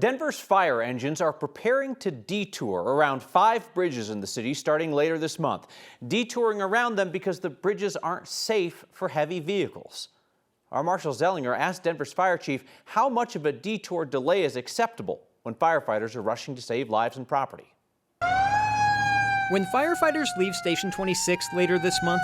Denver's fire engines are preparing to detour around 5 bridges in the city starting later this month. Detouring around them because the bridges aren't safe for heavy vehicles. Our Marshall Zellinger asked Denver's fire chief how much of a detour delay is acceptable when firefighters are rushing to save lives and property. When firefighters leave Station 26 later this month,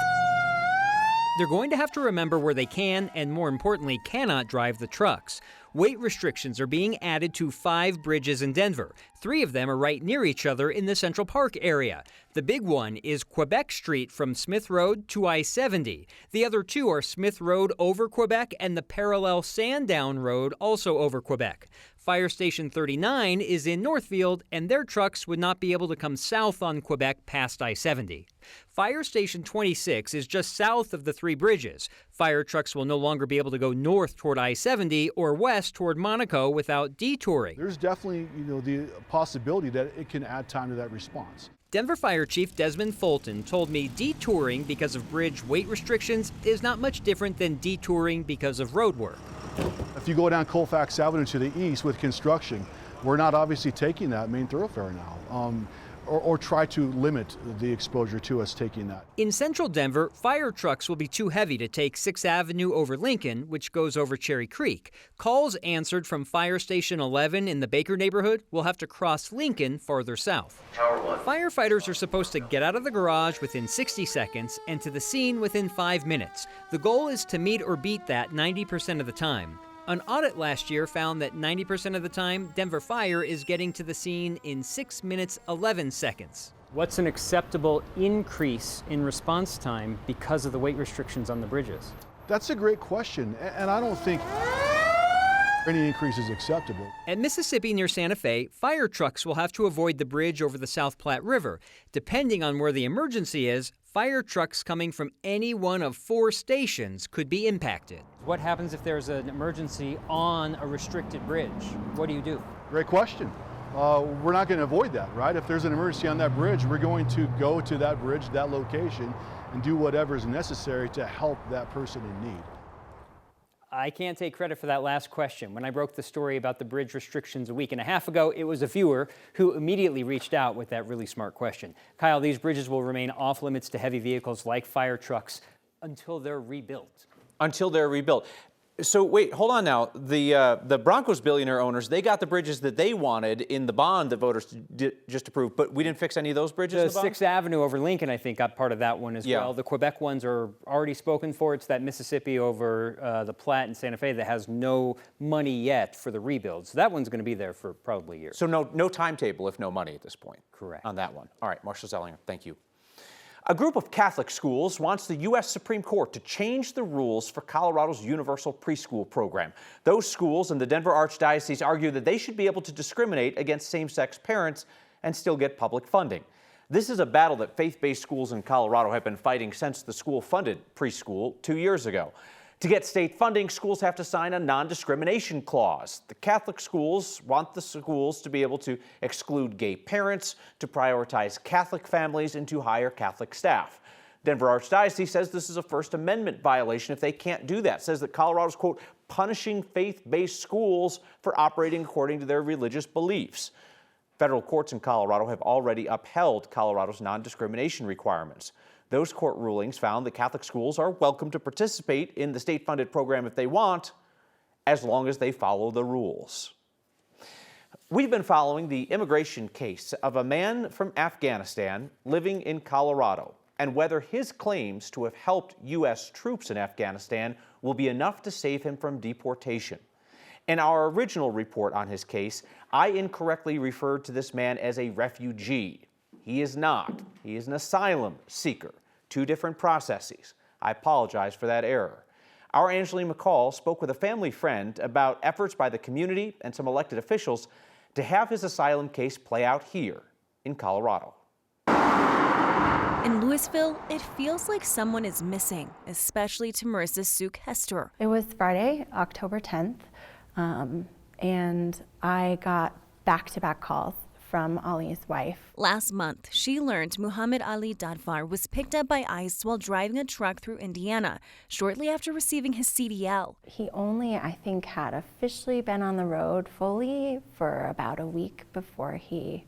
they're going to have to remember where they can and, more importantly, cannot drive the trucks. Weight restrictions are being added to 5 bridges in Denver. 3 of them are right near each other in the Central Park area. The big one is Quebec Street from Smith Road to I-70. The other 2 are Smith Road over Quebec and the parallel Sandown Road also over Quebec. Fire Station 39 is in Northfield, and their trucks would not be able to come south on Quebec past I-70. Fire Station 26 is just south of the 3 bridges. Fire trucks will no longer be able to go north toward I-70 or west toward Monaco without detouring. There's definitely, the possibility that it can add time to that response. Denver Fire Chief Desmond Fulton told me detouring because of bridge weight restrictions is not much different than detouring because of road work. If you go down Colfax Avenue to the east with construction, we're not obviously taking that main thoroughfare now, or try to limit the exposure to us taking that. In central Denver, fire trucks will be too heavy to take 6th Avenue over Lincoln, which goes over Cherry Creek. Calls answered from Fire Station 11 in the Baker neighborhood will have to cross Lincoln farther south. Firefighters are supposed to get out of the garage within 60 seconds and to the scene within 5 minutes. The goal is to meet or beat that 90% of the time. An audit last year found that 90% of the time, Denver Fire is getting to the scene in 6 minutes, 11 seconds. What's an acceptable increase in response time because of the weight restrictions on the bridges? That's a great question, and I don't think any increase is acceptable. At Mississippi near Santa Fe, fire trucks will have to avoid the bridge over the South Platte River. Depending on where the emergency is, fire trucks coming from any one of 4 stations could be impacted. What happens if there's an emergency on a restricted bridge? What do you do? Great question. We're not going to avoid that, right? If there's an emergency on that bridge, we're going to go to that bridge, that location, and do whatever is necessary to help that person in need. I can't take credit for that last question. When I broke the story about the bridge restrictions a week and a half ago, it was a viewer who immediately reached out with that really smart question. Kyle, these bridges will remain off limits to heavy vehicles like fire trucks until they're rebuilt. Until they're rebuilt. So wait, hold on now. The Broncos billionaire owners, they got the bridges that they wanted in the bond that voters just approved, but we didn't fix any of those bridges. The 6th Avenue over Lincoln, I think, got part of that one as well. The Quebec ones are already spoken for. It's that Mississippi over the Platte and Santa Fe that has no money yet for the rebuild. So that one's going to be there for probably years. So no timetable if no money at this point. Correct. On that one. All right, Marshall Zellinger, thank you. A group of Catholic schools wants the U.S. Supreme Court to change the rules for Colorado's universal preschool program. Those schools in the Denver Archdiocese argue that they should be able to discriminate against same-sex parents and still get public funding. This is a battle that faith-based schools in Colorado have been fighting since the school funded preschool 2 years ago. To get state funding, schools have to sign a non-discrimination clause. The Catholic schools want the schools to be able to exclude gay parents, to prioritize Catholic families, and to hire Catholic staff. Denver Archdiocese says this is a First Amendment violation if they can't do that. Says that Colorado's, quote, punishing faith-based schools for operating according to their religious beliefs. Federal courts in Colorado have already upheld Colorado's non-discrimination requirements. Those court rulings found that Catholic schools are welcome to participate in the state-funded program if they want, as long as they follow the rules. We've been following the immigration case of a man from Afghanistan living in Colorado and whether his claims to have helped U.S. troops in Afghanistan will be enough to save him from deportation. In our original report on his case, I incorrectly referred to this man as a refugee. He is not. He is an asylum seeker. 2 different processes. I apologize for that error. Our Angeline McCall spoke with a family friend about efforts by the community and some elected officials to have his asylum case play out here in Colorado. In Louisville, it feels like someone is missing, especially to Marissa Suk Hester. It was Friday, October 10th, and I got back-to-back calls from Ali's wife. Last month, she learned Muhammad Ali Dadfar was picked up by ICE while driving a truck through Indiana, shortly after receiving his CDL. He only, I think, had officially been on the road fully for about a week before he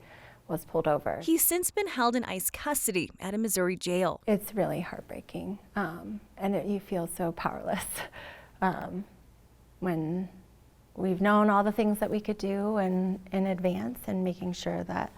was pulled over. He's since been held in ICE custody at a Missouri jail. It's really heartbreaking, you feel so powerless when we've known all the things that we could do in advance, and making sure that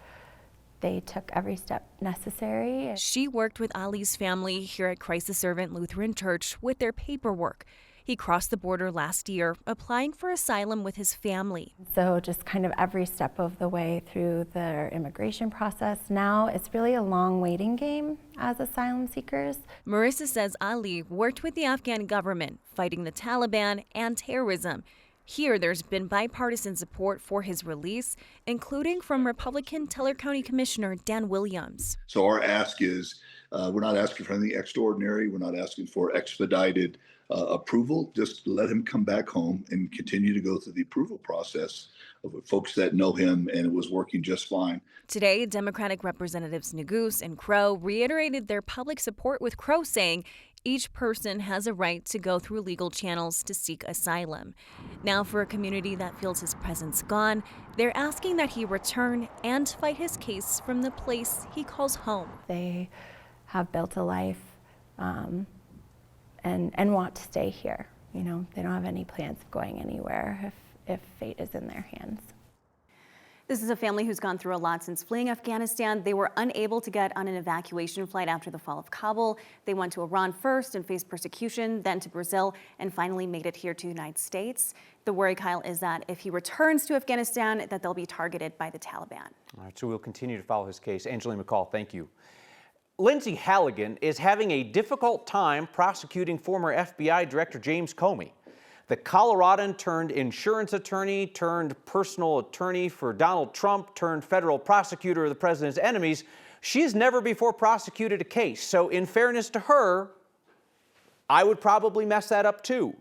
they took every step necessary. She worked with Ali's family here at Crisis Servant Lutheran Church with their paperwork. He crossed the border last year, applying for asylum with his family. So just kind of every step of the way through their immigration process. Now it's really a long waiting game as asylum seekers. Marissa says Ali worked with the Afghan government, fighting the Taliban and terrorism. Here, there's been bipartisan support for his release, including from Republican Teller County Commissioner Dan Williams. So our ask is, we're not asking for anything extraordinary. We're not asking for expedited approval. Just let him come back home and continue to go through the approval process of folks that know him, and it was working just fine. Today, Democratic Representatives Neguse and Crow reiterated their public support, with Crow saying each person has a right to go through legal channels to seek asylum. Now, for a community that feels his presence gone, they're asking that he return and fight his case from the place he calls home. They have built a life and want to stay here. You know, they don't have any plans of going anywhere if fate is in their hands. This is a family who's gone through a lot since fleeing Afghanistan. They were unable to get on an evacuation flight after the fall of Kabul. They went to Iran first and faced persecution, then to Brazil, and finally made it here to the United States. The worry, Kyle, is that if he returns to Afghanistan, that they'll be targeted by the Taliban. All right, so we'll continue to follow his case. Angeline McCall, thank you. Lindsay Halligan is having a difficult time prosecuting former FBI Director James Comey. The Coloradan turned insurance attorney, turned personal attorney for Donald Trump, turned federal prosecutor of the president's enemies. She's never before prosecuted a case. So in fairness to her, I would probably mess that up too.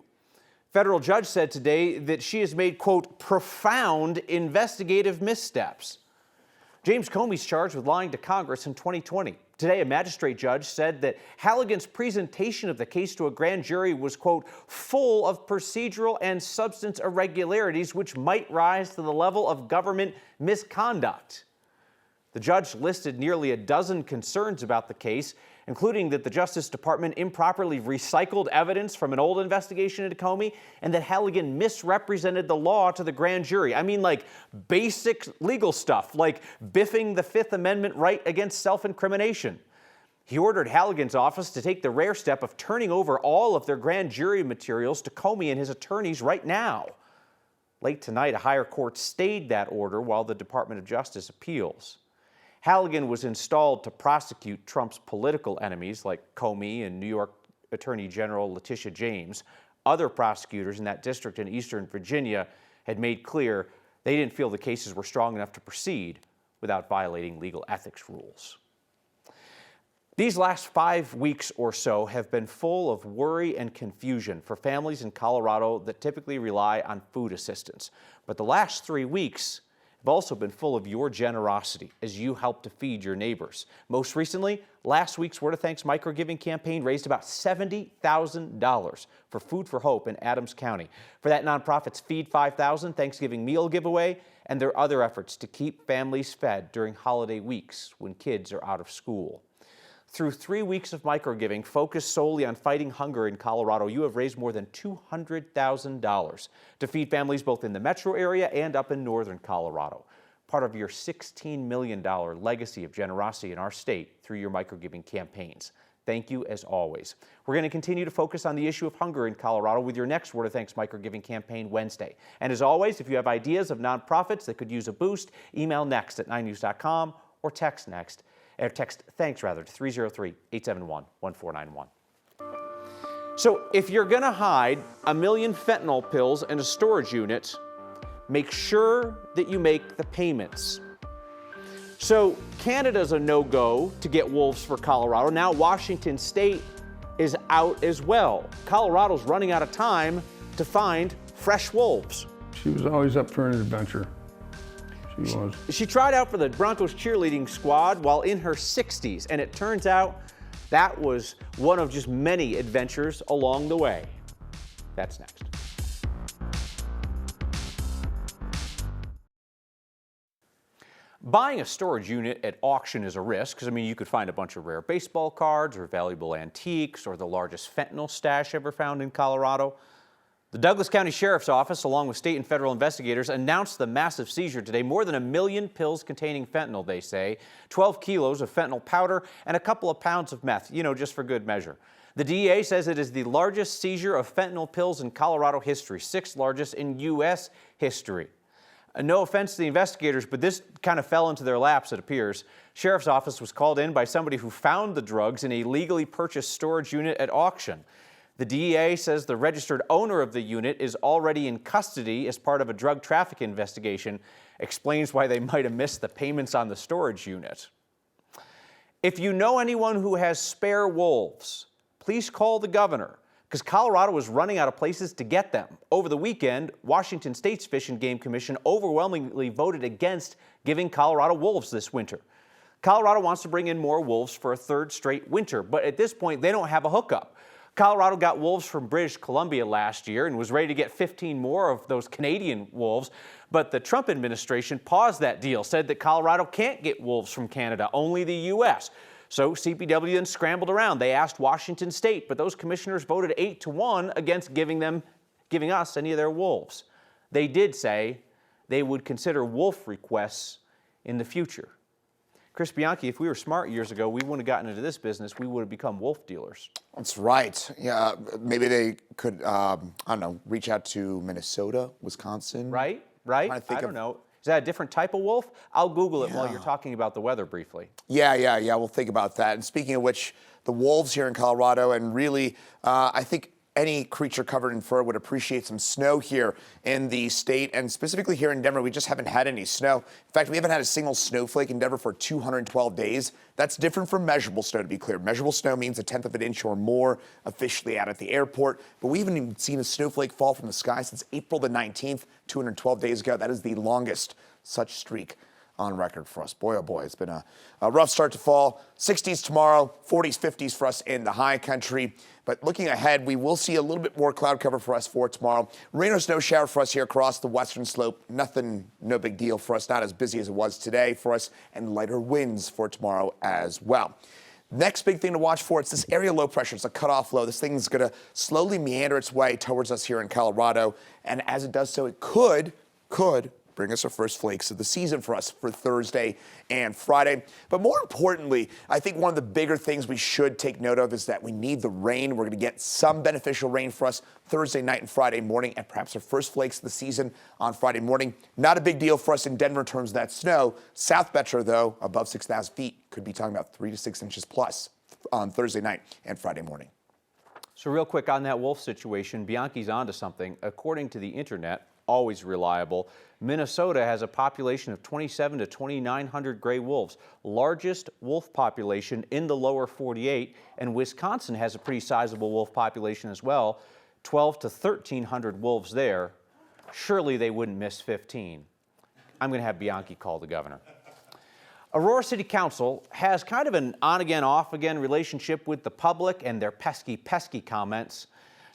Federal judge said today that she has made, quote, profound investigative missteps. James Comey's charged with lying to Congress in 2020. Today, a magistrate judge said that Halligan's presentation of the case to a grand jury was, quote, full of procedural and substance irregularities which might rise to the level of government misconduct. The judge listed nearly a dozen concerns about the case, including that the Justice Department improperly recycled evidence from an old investigation into Comey, and that Halligan misrepresented the law to the grand jury. I mean, like basic legal stuff, like biffing the Fifth Amendment right against self-incrimination. He ordered Halligan's office to take the rare step of turning over all of their grand jury materials to Comey and his attorneys right now. Late tonight, a higher court stayed that order while the Department of Justice appeals. Halligan was installed to prosecute Trump's political enemies like Comey and New York Attorney General Letitia James. Other prosecutors in that district in Eastern Virginia had made clear they didn't feel the cases were strong enough to proceed without violating legal ethics rules. These last 5 weeks or so have been full of worry and confusion for families in Colorado that typically rely on food assistance. But the last 3 weeks have also been full of your generosity as you help to feed your neighbors. Most recently, last week's Word of Thanks micro-giving campaign raised about $70,000 for Food for Hope in Adams County. For that nonprofit's Feed 5,000 Thanksgiving meal giveaway and their other efforts to keep families fed during holiday weeks when kids are out of school. Through 3 weeks of micro-giving focused solely on fighting hunger in Colorado, you have raised more than $200,000 to feed families both in the metro area and up in northern Colorado. Part of your $16 million legacy of generosity in our state through your micro-giving campaigns. Thank you as always. We're going to continue to focus on the issue of hunger in Colorado with your next Word of Thanks micro-giving campaign Wednesday. And as always, if you have ideas of nonprofits that could use a boost, email next@9news.com or text thanks to 303-871-1491. So if you're going to hide 1 million fentanyl pills in a storage unit, make sure that you make the payments. So Canada's a no-go to get wolves for Colorado. Now Washington State is out as well. Colorado's running out of time to find fresh wolves. She was always up for an adventure. She was. She tried out for the Broncos cheerleading squad while in her 60s, and it turns out that was one of just many adventures along the way. That's next. Buying a storage unit at auction is a risk because, you could find a bunch of rare baseball cards or valuable antiques or the largest fentanyl stash ever found in Colorado. The Douglas County Sheriff's Office, along with state and federal investigators, announced the massive seizure today. More than 1 million pills containing fentanyl, they say, 12 kilos of fentanyl powder, and a couple of pounds of meth, just for good measure. The DEA says it is the largest seizure of fentanyl pills in Colorado history, 6th largest in U.S. history. No offense to the investigators, but this kind of fell into their laps, it appears. Sheriff's Office was called in by somebody who found the drugs in a legally purchased storage unit at auction. The DEA says the registered owner of the unit is already in custody as part of a drug traffic investigation, explains why they might have missed the payments on the storage unit. If you know anyone who has spare wolves, please call the governor, because Colorado is running out of places to get them. Over the weekend, Washington State's Fish and Game Commission overwhelmingly voted against giving Colorado wolves this winter. Colorado wants to bring in more wolves for a 3rd straight winter, but at this point, they don't have a hookup. Colorado got wolves from British Columbia last year and was ready to get 15 more of those Canadian wolves, but the Trump administration paused that deal, said that Colorado can't get wolves from Canada, only the U.S. So CPW then scrambled around. They asked Washington State, but those commissioners voted 8-1 against giving us any of their wolves. They did say they would consider wolf requests in the future. Chris Bianchi, if we were smart years ago, we wouldn't have gotten into this business. We would have become wolf dealers. That's right. Yeah, maybe they could, reach out to Minnesota, Wisconsin. Right. I don't know. Is that a different type of wolf? I'll Google it while you're talking about the weather briefly. Yeah. We'll think about that. And speaking of which, the wolves here in Colorado, and really, I think any creature covered in fur would appreciate some snow here in the state, and specifically here in Denver. We just haven't had any snow. In fact, we haven't had a single snowflake in Denver for 212 days. That's different from measurable snow, to be clear. Measurable snow means 1/10 of an inch or more officially out at the airport, but we haven't even seen a snowflake fall from the sky since April the 19th, 212 days ago. That is the longest such streak on record for us. Boy, oh boy, it's been a rough start to fall. 60s tomorrow, 40s, 50s for us in the high country. But looking ahead, we will see a little bit more cloud cover for us for tomorrow. Rain or snow shower for us here across the western slope. Nothing, no big deal for us. Not as busy as it was today for us, and lighter winds for tomorrow as well. Next big thing to watch for, it's this area low pressure. It's a cutoff low. This thing's going to slowly meander its way towards us here in Colorado. And as it does so, it could bring us our first flakes of the season for us for Thursday and Friday. But more importantly, I think one of the bigger things we should take note of is that we need the rain. We're going to get some beneficial rain for us Thursday night and Friday morning, and perhaps our first flakes of the season on Friday morning. Not a big deal for us in Denver in terms of that snow. South Metro, though, above 6,000 feet, could be talking about 3 to 6 inches plus on Thursday night and Friday morning. So real quick on that wolf situation, Bianchi's onto something. According to the internet, always reliable, Minnesota has a population of 2,700 to 2,900 gray wolves, largest wolf population in the lower 48, and Wisconsin has a pretty sizable wolf population as well, 1,200 to 1,300 wolves there. Surely they wouldn't miss 15. I'm going to have Bianchi call the governor. Aurora City Council has kind of an on-again, off-again relationship with the public and their pesky comments.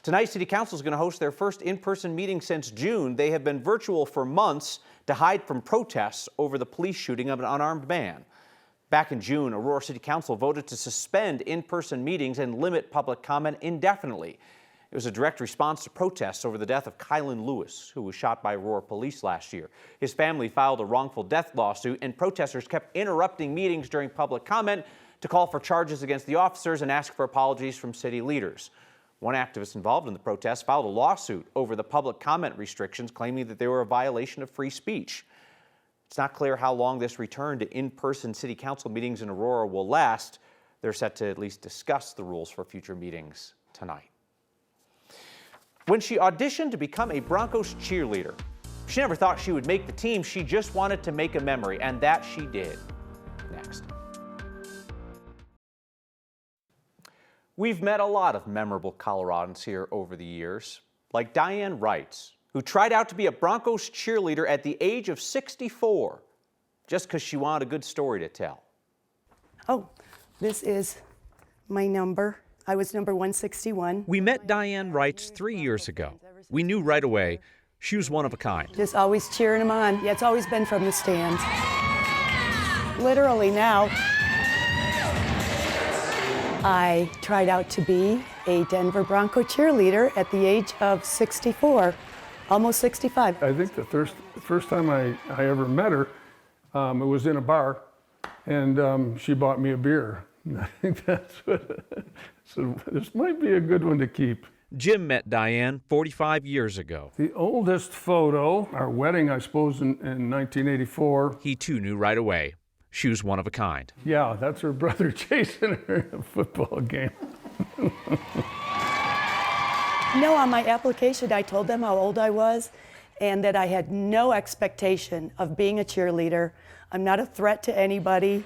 Tonight, City Council is going to host their first in-person meeting since June. They have been virtual for months to hide from protests over the police shooting of an unarmed man. Back in June, Aurora City Council voted to suspend in-person meetings and limit public comment indefinitely. It was a direct response to protests over the death of Kylan Lewis, who was shot by Aurora police last year. His family filed a wrongful death lawsuit, and protesters kept interrupting meetings during public comment to call for charges against the officers and ask for apologies from city leaders. One activist involved in the protests filed a lawsuit over the public comment restrictions, claiming that they were a violation of free speech. It's not clear how long this return to in-person city council meetings in Aurora will last. They're set to at least discuss the rules for future meetings tonight. When she auditioned to become a Broncos cheerleader, she never thought she would make the team. She just wanted to make a memory, and that she did. Next. We've met a lot of memorable Coloradans here over the years, like Diane Wrights, who tried out to be a Broncos cheerleader at the age of 64. just because she wanted a good story to tell. Oh, this is my number. I was number 161. We met Diane Wrights 3 years ago. We knew right away she was one of a kind. Just always cheering them on. Yeah, it's always been from the stands. Literally now, I tried out to be a Denver Bronco cheerleader at the age of 64, almost 65. I think the first time I ever met her, it was in a bar, and she bought me a beer. And I think that's what, so this might be a good one to keep. Jim met Diane 45 years ago. The oldest photo, our wedding, I suppose, in 1984. He too knew right away she was one of a kind. Yeah, that's her brother chasing her in a football game. No, on my application, I told them how old I was and that I had no expectation of being a cheerleader. I'm not a threat to anybody,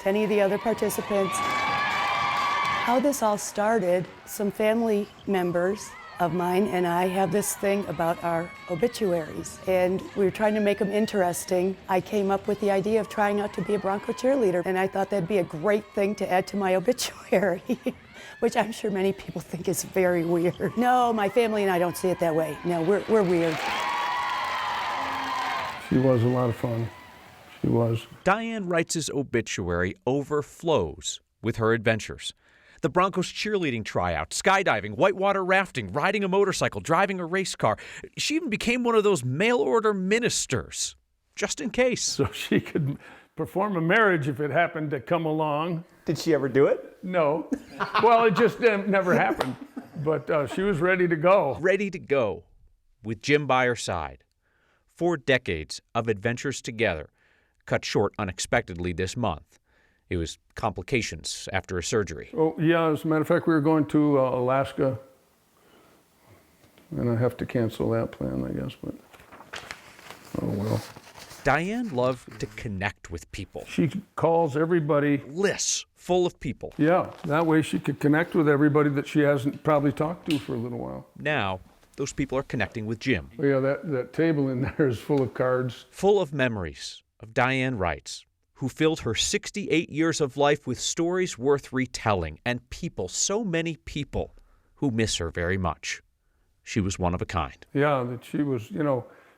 to any of the other participants. How this all started, some family members of mine and I have this thing about our obituaries, and we were trying to make them interesting. I came up with the idea of trying out to be a Bronco cheerleader, and I thought that'd be a great thing to add to my obituary, which I'm sure many people think is very weird. No, my family and I don't see it that way. No, we're weird. She was a lot of fun. She was. Diane Wrights' obituary overflows with her adventures. The Broncos cheerleading tryout, skydiving, whitewater rafting, riding a motorcycle, driving a race car. She even became one of those mail-order ministers, just in case. So she could perform a marriage if it happened to come along. Did she ever do it? No. Well, it just never happened. But she was ready to go. Ready to go, with Jim by her side. 4 decades of adventures together, cut short unexpectedly this month. It was complications after a surgery. Oh, yeah, as a matter of fact, we were going to Alaska, and I have to cancel that plan, I guess, but oh well. Diane loved to connect with people. She calls everybody. Lists full of people. Yeah, that way she could connect with everybody that she hasn't probably talked to for a little while. Now, those people are connecting with Jim. Oh, yeah, that table in there is full of cards. Full of memories of Diane Wrights, who filled her 68 years of life with stories worth retelling, and people, so many people, who miss her very much. She was one of a kind. Yeah, that she was,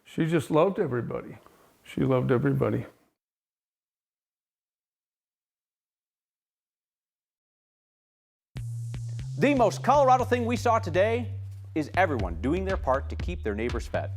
she just loved everybody. She loved everybody. The most Colorado thing we saw today is everyone doing their part to keep their neighbors fed.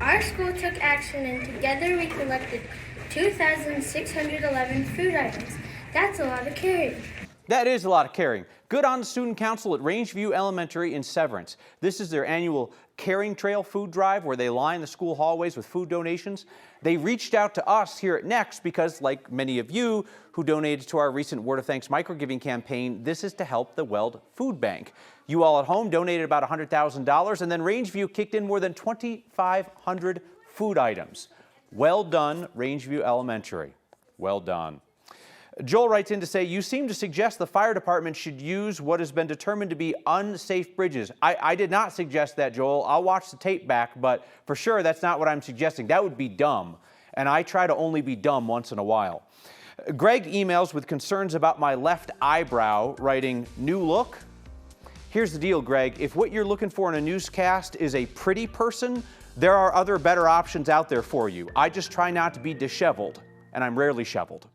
Our school took action, and together we collected 2,611 food items. That's a lot of carrying. That is a lot of carrying. Good on the student council at Rangeview Elementary in Severance. This is their annual Caring Trail food drive where they line the school hallways with food donations. They reached out to us here at Next because, like many of you who donated to our recent Word of Thanks microgiving campaign, this is to help the Weld Food Bank. You all at home donated about $100,000, and then Rangeview kicked in more than 2,500 food items. Well done, Rangeview Elementary. Well done. Joel writes in to say, you seem to suggest the fire department should use what has been determined to be unsafe bridges. I did not suggest that, Joel. I'll watch the tape back, but for sure that's not what I'm suggesting. That would be dumb, and I try to only be dumb once in a while. Greg emails with concerns about my left eyebrow, writing, new look? Here's the deal, Greg. If what you're looking for in a newscast is a pretty person, there are other better options out there for you. I just try not to be disheveled, and I'm rarely shoveled.